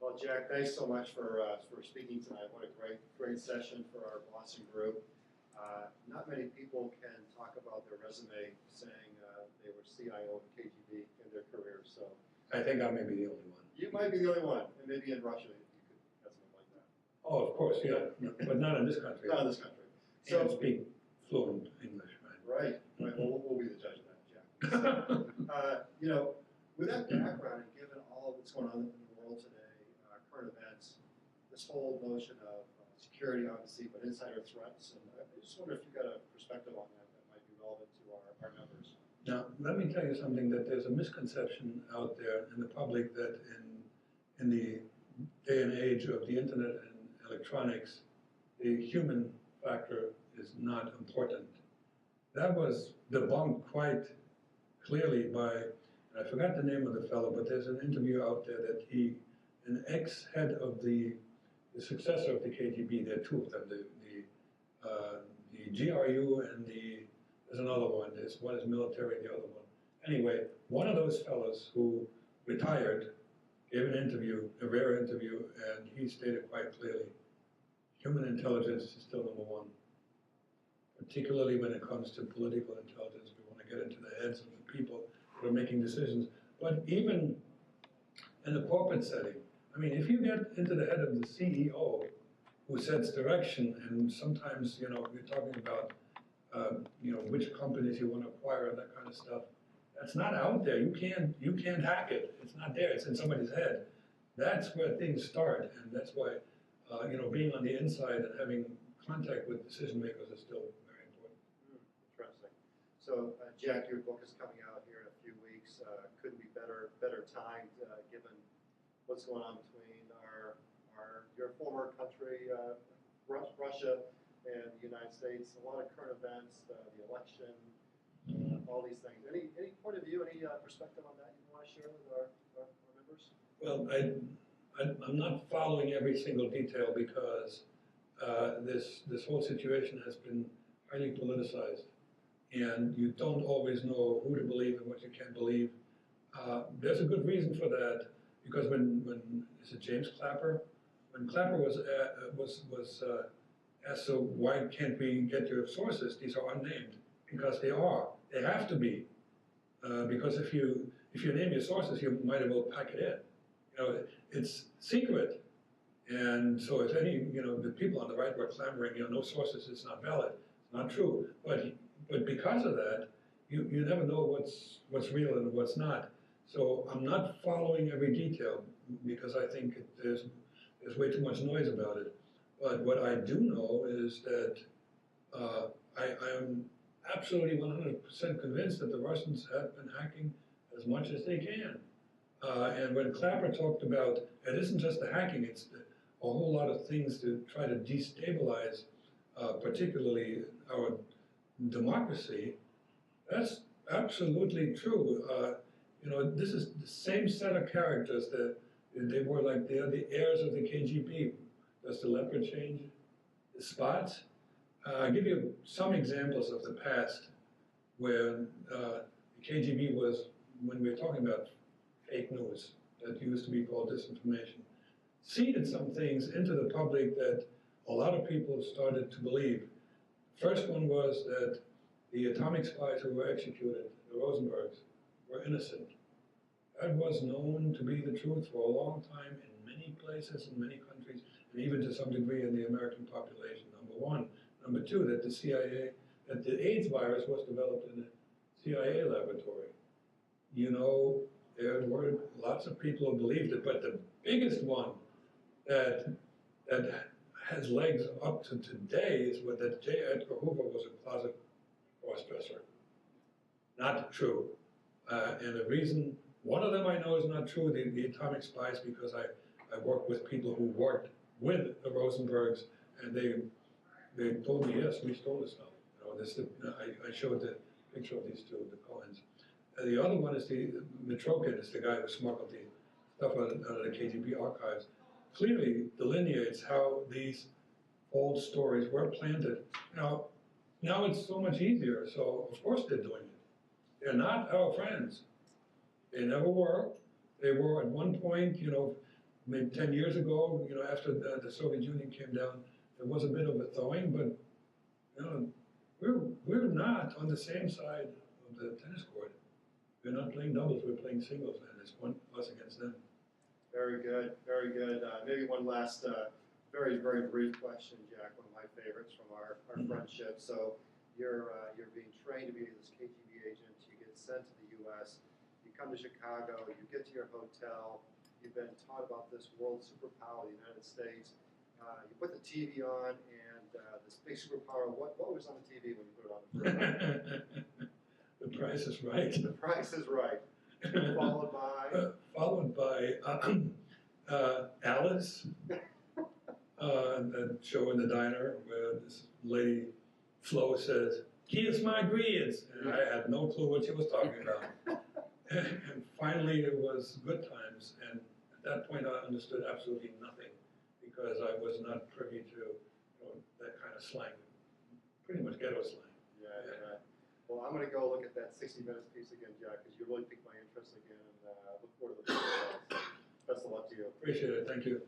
Well, Jack, thanks so much for speaking tonight. What a great session for our Boston group. Not many people can talk about their resume saying they were CIO of KGB in their careers. So I think I may be the only one. You might be the only one, and maybe in Russia you could have something like that. Oh, of course, yeah, but not in this country. Not in this country. So and speak fluent English, right? Right. Well, we'll be the judge of that, Jack. So, with that background and given all that's going on in the world today, current events, this whole notion of security, obviously, but insider threats, and I just wonder if you've got a perspective on that might be relevant to our members. Now, let me tell you something, that there's a misconception out there in the public that in the day and age of the internet and electronics, the human factor is not important. That was debunked quite clearly by, I forgot the name of the fellow, but there's an interview out there that an ex-head of the successor of the KGB, there are two of them, the GRU and there's another one. One is military, the other one. Anyway, one of those fellows who retired gave an interview, a rare interview, and he stated quite clearly, human intelligence is still number one. Particularly when it comes to political intelligence. We want to get into the heads of the people who are making decisions. But even in the corporate setting, I mean, if you get into the head of the CEO who sets direction, and sometimes, you're talking about, which companies you want to acquire and that kind of stuff, that's not out there. You can't hack it. It's not there. It's in somebody's head. That's where things start, and that's why, being on the inside and having contact with decision makers is still very important. Interesting. So, Jack, your book is coming out here in a few weeks. Couldn't be better timed given what's going on between your former country, Russia, and the United States. A lot of current events, the election, all these things. Any point of view, any perspective on that you want to share with our members? Well, I'm not following every single detail because this whole situation has been highly politicized, and you don't always know who to believe and what you can't believe. There's a good reason for that, because when is it James Clapper? When Clapper was asked, so why can't we get your sources? These are unnamed, because they are. They have to be, because if you name your sources, you might as well pack it in. It's secret. And so if the people on the right were clamoring, no sources, it's not valid, it's not true. But because of that, you never know what's real and what's not. So I'm not following every detail because I think there's way too much noise about it. But what I do know is that I am absolutely 100% convinced that the Russians have been hacking as much as they can. And when Clapper talked about, it isn't just the hacking, it's a whole lot of things to try to destabilize, particularly our democracy. That's absolutely true. This is the same set of characters that they were like they're the heirs of the KGB. Does the leopard change the spots? I'll give you some examples of the past where the KGB was, when we're talking about fake news that used to be called disinformation, seeded some things into the public that a lot of people started to believe. First one was that the atomic spies who were executed, the Rosenbergs, were innocent. That was known to be the truth for a long time in many places, in many countries, and even to some degree in the American population, number one. Number two, that that the AIDS virus was developed in a CIA laboratory. There were lots of people who believed it, but the biggest one that has legs up to today is that J. Edgar Hoover was a closet cross-dresser. Not true. And the reason, one of them I know is not true, the atomic spies, because I worked with people who worked with the Rosenbergs, and they told me, yes, we stole this stuff. I showed the picture of these two, the Cohens. The other one is the Mitrokin, is the guy who smuggled the stuff out of the KGB archives. Clearly delineates how these old stories were planted. Now it's so much easier, so of course they're doing it. They're not our friends. They never were. They were at one point, maybe 10 years ago, after the Soviet Union came down, there was a bit of a thawing, but, we're not on the same side of the tennis court. We're not playing doubles, we're playing singles, and it's us against them. Very good, very good. Maybe one last, very, very brief question, Jack, one of my favorites from our friendship. So you're being trained to be this KGB agent, you get sent to the US, you come to Chicago, you get to your hotel, you've been taught about this world superpower, the United States. You put the TV on, and this big superpower, what was on the TV when you put it on the fridge? The Price is Right. The Price is Right. Followed by? Followed by Alice, that show in the diner where this lady, Flo, says, "Kiss my grits," and I had no clue what she was talking about. And finally, it was Good Times, and at that point, I understood absolutely nothing because I was not privy to that kind of slang, pretty much ghetto slang. Yeah. Well, I'm going to go look at that 60 Minutes piece again, Jack, because you really piqued my interest again, and look forward to the results. Best of luck to you. Appreciate it. Thank you.